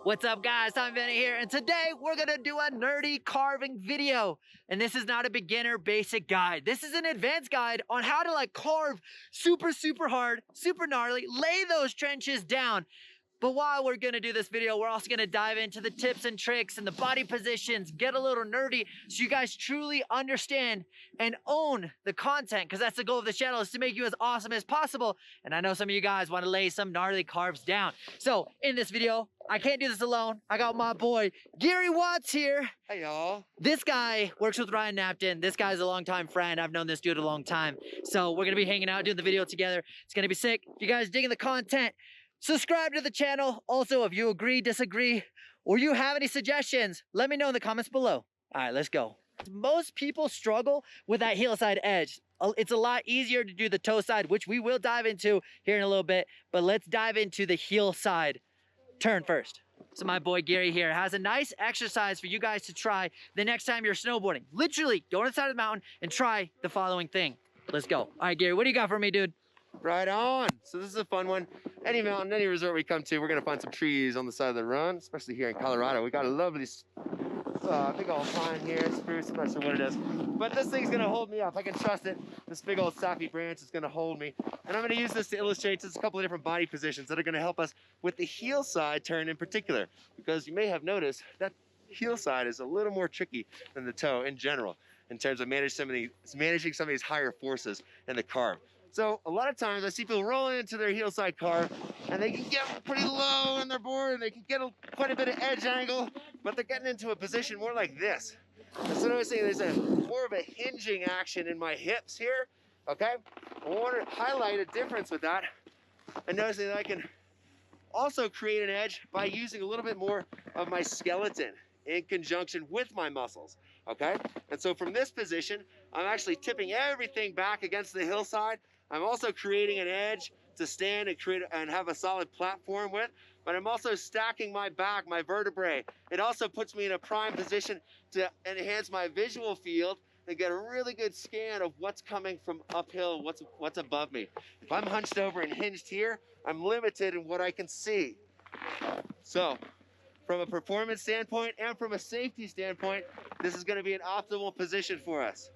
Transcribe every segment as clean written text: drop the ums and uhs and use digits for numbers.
What's up, guys? TommieBAcademy here, and today we're gonna do a nerdy carving video. And this is not a beginner basic guide. This is an advanced guide on how to carve super hard, super gnarly, lay those trenches down. But while we're gonna do this video, we're also gonna dive into the tips and tricks and the body positions, get a little nerdy, so you guys truly understand and own the content, because that's the goal of the channel, is to make you as awesome as possible. And I know some of you guys wanna lay some gnarly carves down. So in this video, I can't do this alone. I got my boy, Gary Watts here. Hey, y'all. This guy works with Ryan Napton. This guy's a longtime friend. I've known this dude a long time. So we're gonna be hanging out, doing the video together. It's gonna be sick. If you guys digging the content, subscribe to the channel. Also, if you agree, disagree, or you have any suggestions, let me know in the comments below. All right, let's go. Most people struggle with that heel side edge. It's a lot easier to do the toe side, which we will dive into here in a little bit, but let's dive into the heel side turn first. So my boy Gary here has a nice exercise for you guys to try the next time you're snowboarding. Literally, go on the side of the mountain and try the following thing. Let's go. All right, Gary, what do you got for me, dude? Right on. So this is a fun one. Any mountain, any resort we come to, we're gonna find some trees on the side of the run, especially here in Colorado. We got a lovely big old pine here, spruce, I'm not sure what it is. But this thing's gonna hold me up. I can trust it. This big old sappy branch is gonna hold me. And I'm gonna use this to illustrate just a couple of different body positions that are gonna help us with the heel side turn in particular. Because you may have noticed that heel side is a little more tricky than the toe in general, in terms of managing some of these higher forces in the carve. So a lot of times I see people rolling into their heel side carve and they can get pretty low on their board and they can get quite a bit of edge angle, but they're getting into a position more like this. So noticing there's more of a hinging action in my hips here, okay? I want to highlight a difference with that and noticing that I can also create an edge by using a little bit more of my skeleton in conjunction with my muscles, okay? And so from this position, I'm actually tipping everything back against the hillside. I'm also creating an edge to stand and have a solid platform with, but I'm also stacking my back, my vertebrae. It also puts me in a prime position to enhance my visual field and get a really good scan of what's coming from uphill, what's above me. If I'm hunched over and hinged here, I'm limited in what I can see. So, from a performance standpoint and from a safety standpoint, this is gonna be an optimal position for us.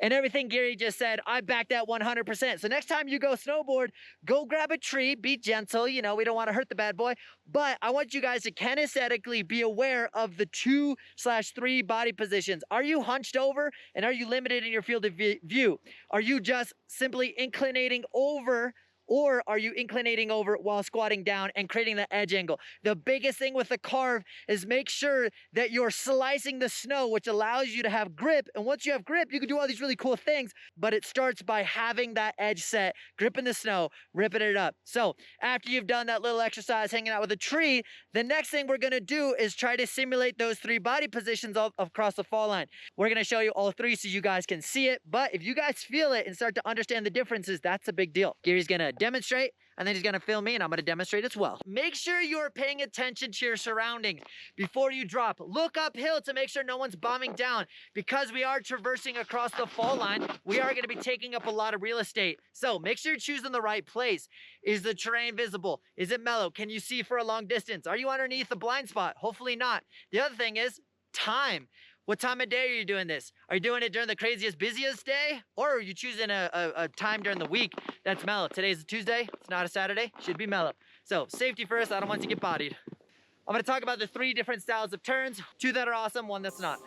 And everything Gary just said, I back that 100%. So next time you go snowboard, go grab a tree, be gentle, you know, we don't want to hurt the bad boy, but I want you guys to kinesthetically be aware of the 2/3 body positions. Are you hunched over and are you limited in your field of view? Are you just simply inclinating over, or are you inclinating over while squatting down and creating the edge angle? The biggest thing with the carve is make sure that you're slicing the snow, which allows you to have grip. And once you have grip, you can do all these really cool things, but it starts by having that edge set, gripping the snow, ripping it up. So after you've done that little exercise hanging out with a tree, the next thing we're gonna do is try to simulate those 3 body positions across the fall line. We're gonna show you all 3 so you guys can see it, but if you guys feel it and start to understand the differences, that's a big deal. Gary's gonna demonstrate, and then he's gonna film me, and I'm gonna demonstrate as well. Make sure you're paying attention to your surroundings before you drop. Look uphill to make sure no one's bombing down. Because we are traversing across the fall line, we are gonna be taking up a lot of real estate. So make sure you're choosing the right place. Is the terrain visible? Is it mellow? Can you see for a long distance? Are you underneath a blind spot? Hopefully not. The other thing is time. What time of day are you doing this? Are you doing it during the craziest, busiest day? Or are you choosing a time during the week that's mellow? Today's a Tuesday, it's not a Saturday, should be mellow. So safety first, I don't want you to get bodied. I'm gonna talk about the 3 different styles of turns, 2 that are awesome, 1 that's not.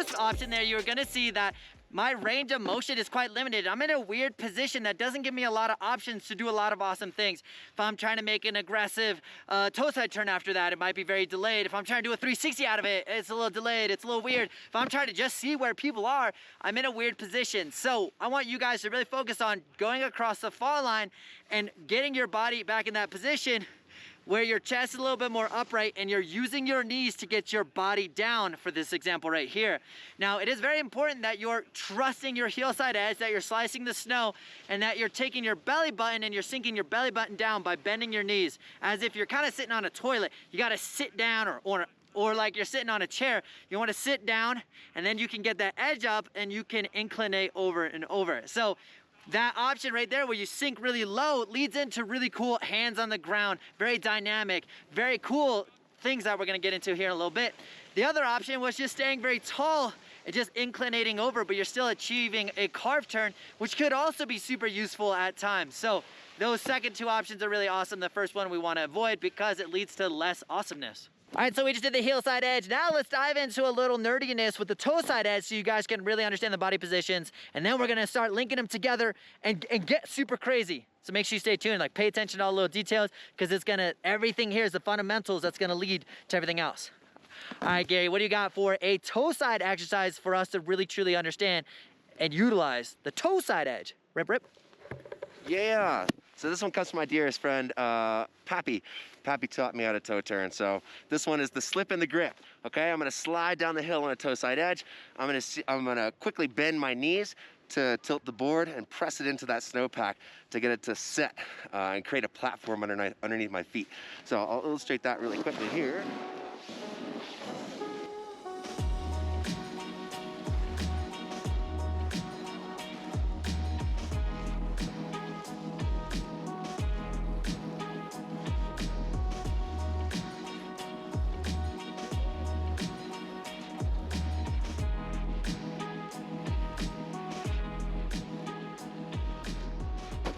first option there, you're gonna see that my range of motion is quite limited. I'm in a weird position that doesn't give me a lot of options to do a lot of awesome things. If I'm trying to make an aggressive toe side turn after that, it might be very delayed. If I'm trying to do a 360 out of it, it's a little delayed, it's a little weird. If I'm trying to just see where people are, I'm in a weird position. So I want you guys to really focus on going across the fall line and getting your body back in that position where your chest is a little bit more upright and you're using your knees to get your body down for this example right here. Now, it is very important that you're trusting your heel side edge, that you're slicing the snow, and that you're taking your belly button and you're sinking your belly button down by bending your knees. As if you're kind of sitting on a toilet. You gotta sit down or like you're sitting on a chair. You wanna sit down and then you can get that edge up and you can inclinate over and over. So that option right there where you sink really low leads into really cool hands on the ground, very dynamic, very cool things that we're gonna get into here in a little bit. The other option was just staying very tall and just inclinating over, but you're still achieving a carve turn, which could also be super useful at times. So those second two options are really awesome. The first one we wanna avoid because it leads to less awesomeness. All right, so we just did the heel side edge. Now let's dive into a little nerdiness with the toe side edge so you guys can really understand the body positions. And then we're gonna start linking them together and get super crazy. So make sure you stay tuned, like pay attention to all the little details because everything here is the fundamentals that's gonna lead to everything else. All right, Gary, what do you got for a toe side exercise for us to really truly understand and utilize the toe side edge? Rip, rip. Yeah. So this one comes from my dearest friend, Pappy. Pappy taught me how to toe turn. So this one is the slip and the grip. Okay, I'm gonna slide down the hill on a toe side edge. I'm gonna quickly bend my knees to tilt the board and press it into that snowpack to get it to set and create a platform underneath my feet. So I'll illustrate that really quickly here.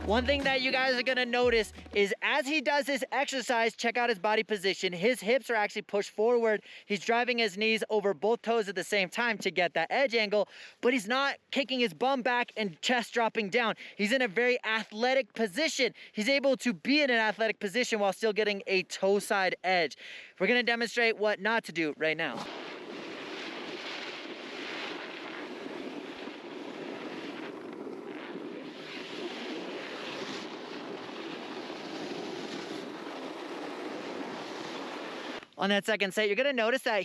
One thing that you guys are gonna notice is as he does this exercise, check out his body position. His hips are actually pushed forward. He's driving his knees over both toes at the same time to get that edge angle, but he's not kicking his bum back and chest dropping down. He's in a very athletic position. He's able to be in an athletic position while still getting a toe side edge. We're gonna demonstrate what not to do right now. On that second set, you're gonna notice that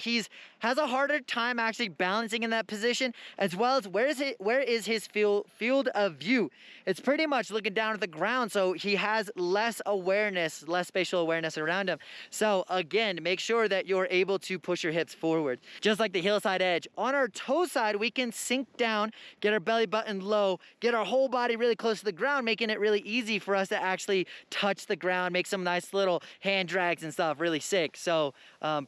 has a harder time actually balancing in that position, as well as where is his field of view. It's pretty much looking down at the ground, so he has less awareness, less spatial awareness around him. So again, make sure that you're able to push your hips forward. Just like the heel side edge. On our toe side, we can sink down, get our belly button low, get our whole body really close to the ground, making it really easy for us to actually touch the ground, make some nice little hand drags and stuff, really sick. So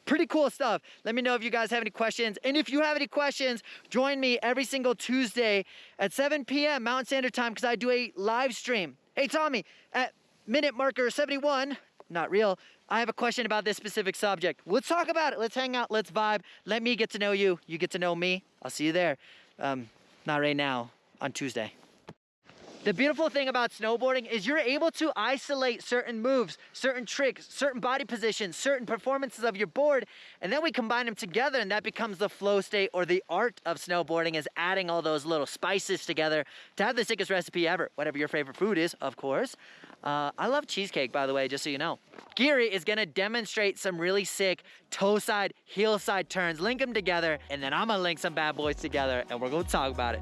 pretty cool stuff. Let me know if you guys have any questions. And if you have any questions, join me every single Tuesday at 7 p.m. Mountain Standard Time because I do a live stream. Hey, Tommy, at minute marker 71, not real, I have a question about this specific subject. Let's talk about it. Let's hang out. Let's vibe. Let me get to know you. You get to know me. I'll see you there. Not right now, on Tuesday. The beautiful thing about snowboarding is you're able to isolate certain moves, certain tricks, certain body positions, certain performances of your board, and then we combine them together and that becomes the flow state or the art of snowboarding is adding all those little spices together to have the sickest recipe ever, whatever your favorite food is, of course. I love cheesecake, by the way, just so you know. Giri is gonna demonstrate some really sick toe side, heel side turns, link them together, and then I'm gonna link some bad boys together and we're gonna talk about it.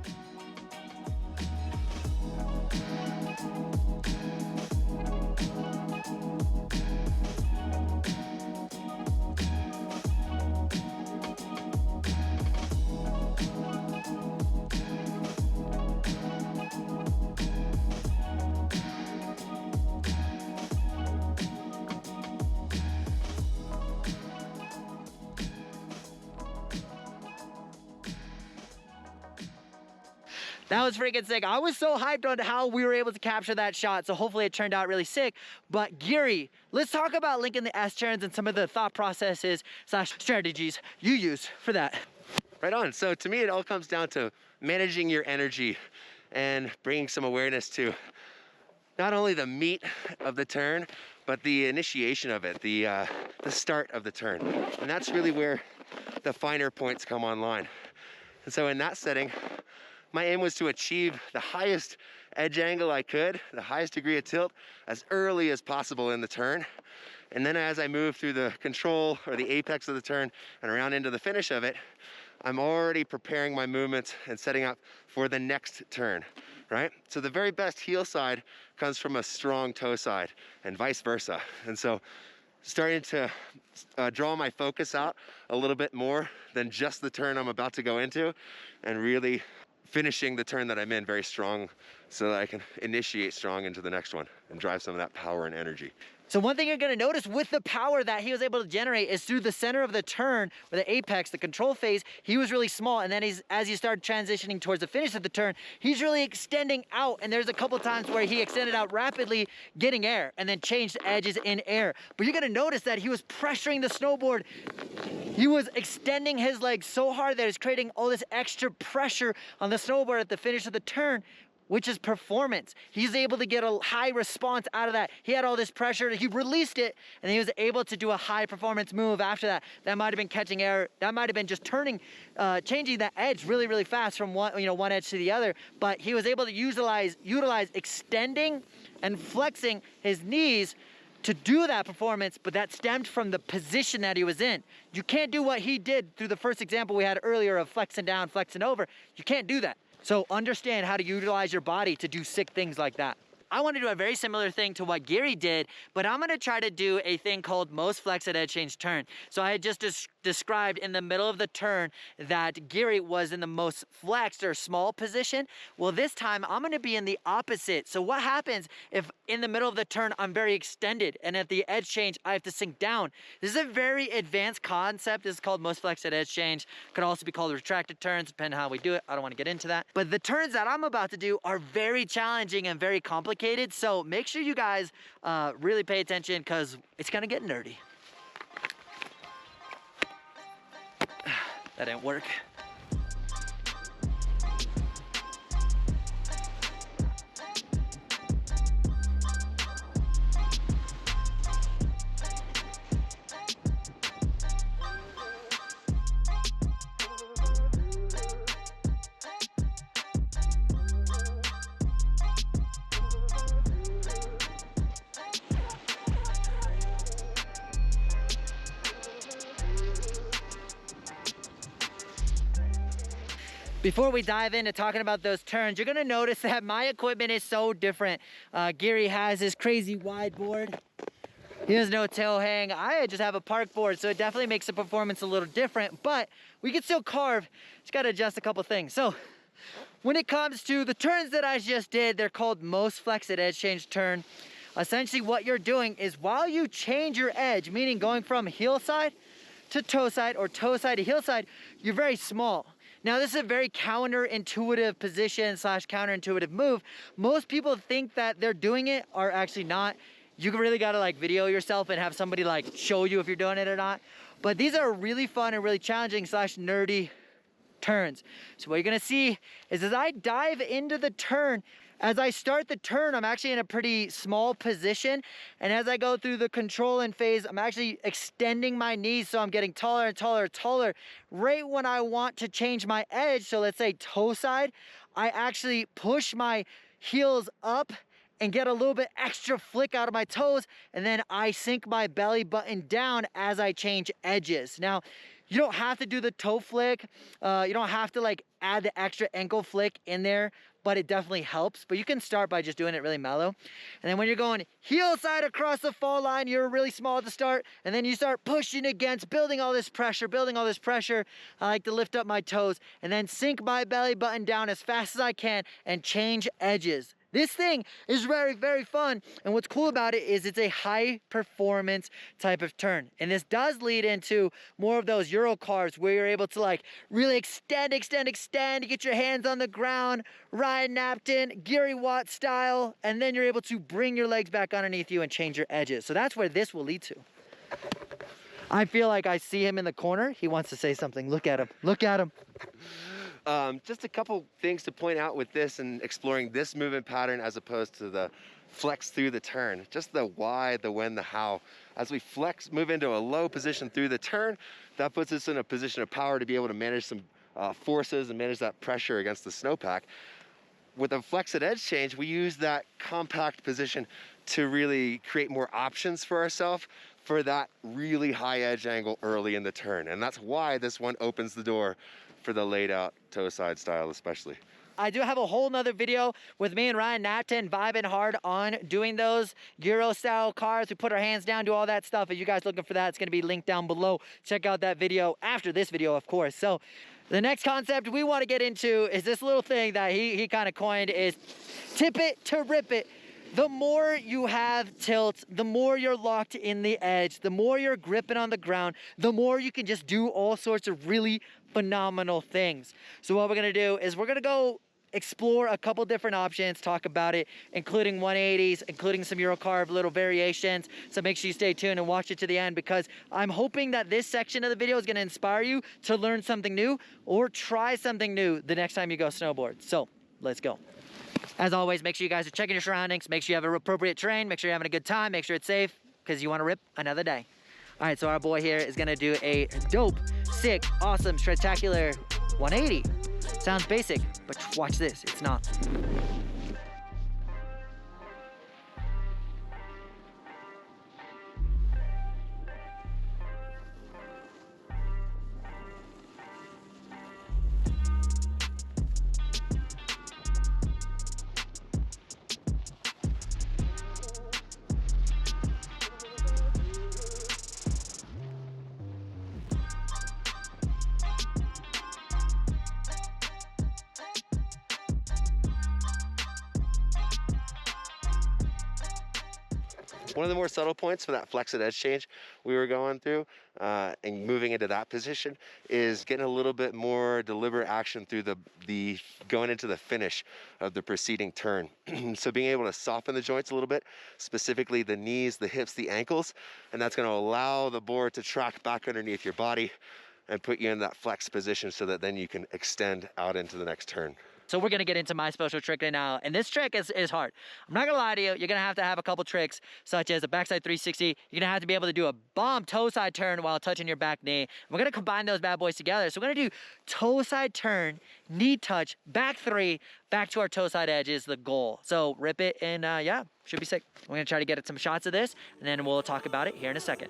That was freaking sick. I was so hyped on how we were able to capture that shot, so hopefully it turned out really sick. But Giri, let's talk about linking the S-turns and some of the thought processes / strategies you use for that. Right on. So to me, it all comes down to managing your energy and bringing some awareness to not only the meat of the turn, but the initiation of it, the start of the turn. And that's really where the finer points come online. And so in that setting, my aim was to achieve the highest edge angle I could, the highest degree of tilt, as early as possible in the turn. And then as I move through the control or the apex of the turn and around into the finish of it, I'm already preparing my movements and setting up for the next turn, right? So the very best heel side comes from a strong toe side and vice versa. And so starting to draw my focus out a little bit more than just the turn I'm about to go into, and really finishing the turn that I'm in very strong so that I can initiate strong into the next one and drive some of that power and energy. So one thing you're gonna notice with the power that he was able to generate is through the center of the turn, or the apex, the control phase, he was really small. And then as you start transitioning towards the finish of the turn, he's really extending out. And there's a couple times where he extended out rapidly, getting air, and then changed edges in air. But you're gonna notice that he was pressuring the snowboard. He was extending his legs so hard that it's creating all this extra pressure on the snowboard at the finish of the turn, which is performance. He's able to get a high response out of that. He had all this pressure, he released it, and he was able to do a high performance move after that. That might have been catching air, that might have been just turning, changing that edge really, really fast from one edge to the other, but he was able to utilize extending and flexing his knees to do that performance, but that stemmed from the position that he was in. You can't do what he did through the first example we had earlier of flexing down, flexing over. You can't do that. So understand how to utilize your body to do sick things like that. I want to do a very similar thing to what Gary did, but I'm gonna try to do a thing called most flexed edge change turn. So I had just described in the middle of the turn that Gary was in the most flexed or small position. Well, this time I'm gonna be in the opposite. So what happens if in the middle of the turn I'm very extended and at the edge change I have to sink down? This is a very advanced concept. This is called most flexed edge change. Could also be called retracted turns, depending on how we do it. I don't want to get into that. But the turns that I'm about to do are very challenging and very complicated. So make sure you guys really pay attention, because it's gonna get nerdy. That didn't work. Before we dive into talking about those turns, you're gonna notice that my equipment is so different. Gary has his crazy wide board. He has no tail hang. I just have a park board, so it definitely makes the performance a little different, but we can still carve. Just gotta adjust a couple things. So when it comes to the turns that I just did, they're called most flexed edge change turn. Essentially what you're doing is while you change your edge, meaning going from heel side to toe side or toe side to heel side, you're very small. Now this is a very counterintuitive position / counterintuitive move. Most people think that they're doing it, are actually not. You really gotta like video yourself and have somebody like show you if you're doing it or not. But these are really fun and really challenging / nerdy turns. So what you're gonna see is as I dive into the turn, as I start the turn, I'm actually in a pretty small position. And as I go through the controlling phase, I'm actually extending my knees. So I'm getting taller and taller and taller. Right when I want to change my edge, so let's say toe side, I actually push my heels up and get a little bit extra flick out of my toes. And then I sink my belly button down as I change edges. Now, you don't have to do the toe flick. You don't have to like add the extra ankle flick in there, but it definitely helps. But you can start by just doing it really mellow. And then when you're going heel side across the fall line, you're really small at the start, and then you start pushing against, building all this pressure. I like to lift up my toes and then sink my belly button down as fast as I can and change edges. This thing is very, very fun. And what's cool about it is it's a high performance type of turn. And this does lead into more of those Euro carves where you're able to like really extend, get your hands on the ground, Ryan Napton, Gary Watt style, and then you're able to bring your legs back underneath you and change your edges. So that's where this will lead to. I feel like I see him in the corner. He wants to say something. Look at him. Look at him. Just a couple things to point out with this and exploring this movement pattern as opposed to the flex through the turn. Just the why, the when, the how. As we flex, move into a low position through the turn, that puts us in a position of power to be able to manage some forces and manage that pressure against the snowpack. With a flexed edge change, we use that compact position to really create more options for ourselves for that really high edge angle early in the turn. And that's why this one opens the door for the laid out toe side style especially. I do have a whole nother video with me and Ryan Napton vibing hard on doing those Euro style cars. We put our hands down, do all that stuff. If you guys looking for that, it's gonna be linked down below. Check out that video after this video, of course. So the next concept we wanna get into is this little thing that he kind of coined is tip it to rip it. The more you have tilt, the more you're locked in the edge, the more you're gripping on the ground, the more you can just do all sorts of really phenomenal things. So what we're gonna do is we're gonna go explore a couple different options, talk about it, including 180s, including some Eurocarve little variations. So make sure you stay tuned and watch it to the end, because I'm hoping that this section of the video is gonna inspire you to learn something new or try something new the next time you go snowboard. So let's go. As always, make sure you guys are checking your surroundings, make sure you have an appropriate terrain, make sure you're having a good time, make sure it's safe, because you wanna rip another day. All right, so our boy here is gonna do a dope, sick, awesome, spectacular 180. Sounds basic, but watch this, it's not. One of the more subtle points for that flexed edge change we were going through and moving into that position is getting a little bit more deliberate action through the going into the finish of the preceding turn. So being able to soften the joints a little bit, specifically the knees, the hips, the ankles, and that's going to allow the board to track back underneath your body and put you in that flex position so that then you can extend out into the next turn. So we're gonna get into my special trick right now, and this trick is hard. I'm not gonna lie to you, you're gonna have a couple tricks, such as a backside 360. You're gonna have to be able to do a bomb toe side turn while touching your back knee. We're gonna combine those bad boys together. So we're gonna do toe side turn, knee touch, back three, back to our toe side edge is the goal. So rip it, and yeah, should be sick. We're gonna try to get some shots of this, and then we'll talk about it here in a second.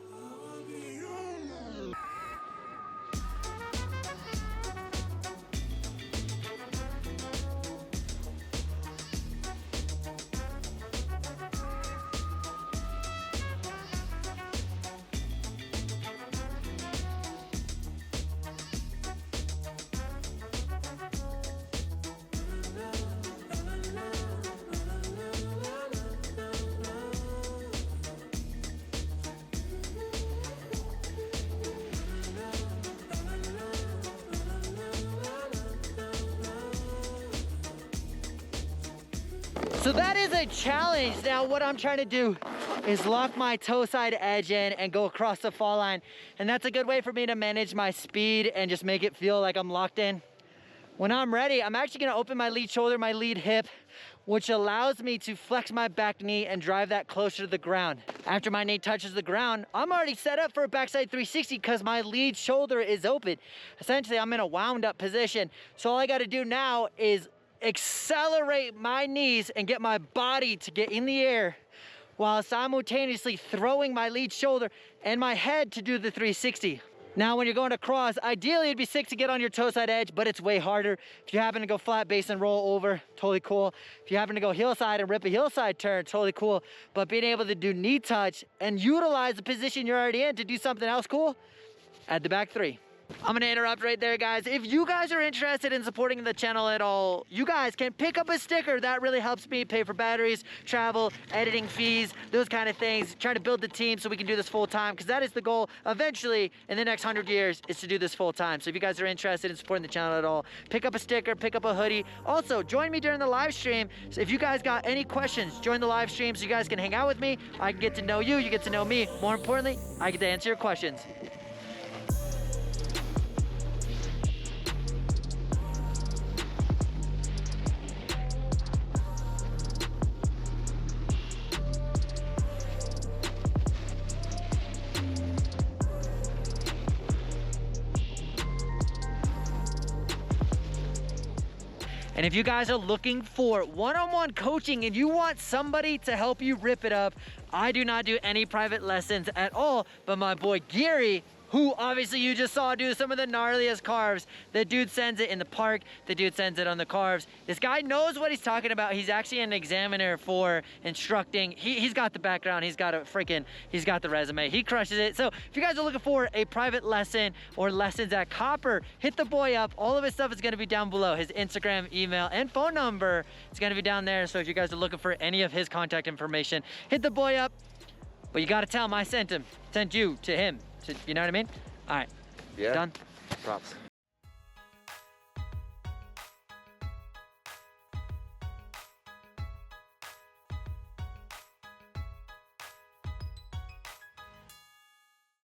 So that is a challenge. Now what I'm trying to do is lock my toe side edge in and go across the fall line. And that's a good way for me to manage my speed and just make it feel like I'm locked in. When I'm ready, I'm actually gonna open my lead shoulder, my lead hip, which allows me to flex my back knee and drive that closer to the ground. After my knee touches the ground, I'm already set up for a backside 360 because my lead shoulder is open. Essentially, I'm in a wound up position. So all I gotta do now is accelerate my knees and get my body to get in the air while simultaneously throwing my lead shoulder and my head to do the 360. Now, when you're going across, ideally it'd be sick to get on your toe side edge, but it's way harder. If you happen to go flat base and roll over, totally cool. If you happen to go heel side and rip a heel side turn, totally cool. But being able to do knee touch and utilize the position you're already in to do something else cool, add the back three. I'm gonna interrupt right there, guys. If you guys are interested in supporting the channel at all, you guys can pick up a sticker. That really helps me pay for batteries, travel, editing fees, those kind of things. Trying to build the team so we can do this full time, because that is the goal eventually in the next 100 years, is to do this full time. So if you guys are interested in supporting the channel at all, pick up a sticker, pick up a hoodie. Also, join me during the live stream. So if you guys got any questions, join the live stream so you guys can hang out with me. I can get to know you, you get to know me. More importantly, I get to answer your questions. And if you guys are looking for one-on-one coaching and you want somebody to help you rip it up, I do not do any private lessons at all, but my boy Gary, who obviously you just saw do some of the gnarliest carves. The dude sends it in the park. The dude sends it on the carves. This guy knows what he's talking about. He's actually an examiner for instructing. He's got the background. He's got the resume. He crushes it. So if you guys are looking for a private lesson or lessons at Copper, hit the boy up. All of his stuff is going to be down below. His Instagram, email, and phone number is going to be down there. So if you guys are looking for any of his contact information, hit the boy up. But you got to tell him I sent you to him. You know what I mean? All right. Yeah. Done? Props.